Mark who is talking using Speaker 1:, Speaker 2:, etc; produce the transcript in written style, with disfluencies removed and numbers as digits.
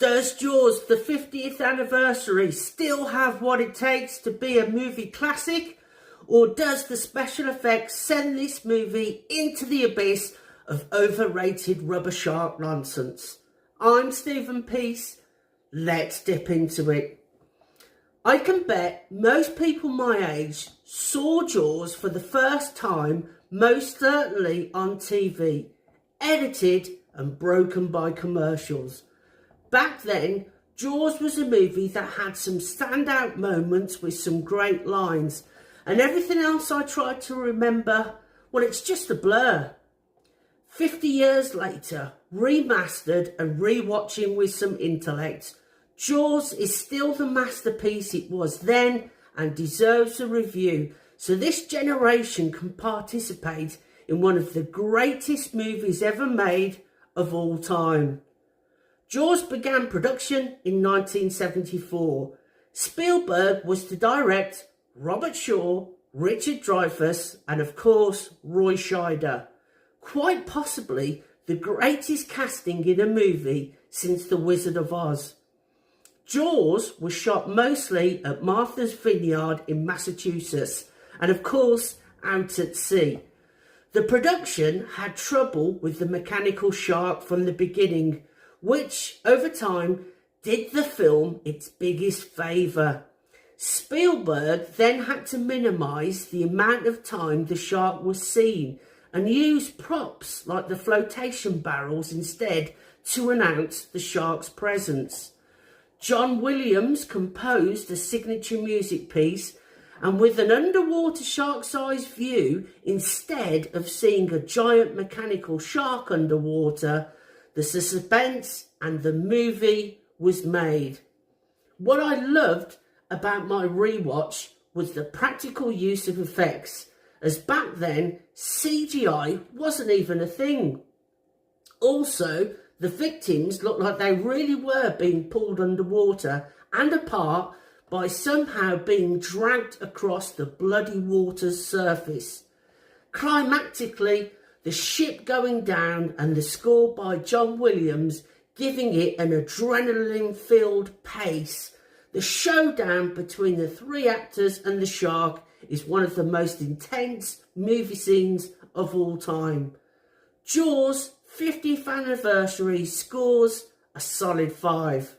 Speaker 1: Does Jaws, the 50th anniversary, still have what it takes to be a movie classic? Or does the special effects send this movie into the abyss of overrated rubber shark nonsense? I'm Stephen Peace. Let's dip into it. I can bet most people my age saw Jaws for the first time, most certainly on TV, edited and broken by commercials. Back then, Jaws was a movie that had some standout moments with some great lines, and everything else I tried to remember, well, it's just a blur. 50 years later, remastered and rewatching with some intellect, Jaws is still the masterpiece it was then and deserves a review, so this generation can participate in one of the greatest movies ever made of all time. Jaws began production in 1974. Spielberg was to direct, Robert Shaw, Richard Dreyfuss, and of course Roy Scheider. Quite possibly the greatest casting in a movie since The Wizard of Oz. Jaws was shot mostly at Martha's Vineyard in Massachusetts and of course out at sea. The production had trouble with the mechanical shark from the beginning, which over time did the film its biggest favour. Spielberg then had to minimise the amount of time the shark was seen and use props like the flotation barrels instead to announce the shark's presence. John Williams composed a signature music piece, and with an underwater shark's-eye view, instead of seeing a giant mechanical shark underwater, the suspense and the movie was made. What I loved about my rewatch was the practical use of effects, as back then CGI wasn't even a thing. Also, the victims looked like they really were being pulled underwater and apart by somehow being dragged across the bloody water's surface. Climactically, the ship going down and the score by John Williams giving it an adrenaline-filled pace. The showdown between the three actors and the shark is one of the most intense movie scenes of all time. Jaws' 50th anniversary scores a solid 5.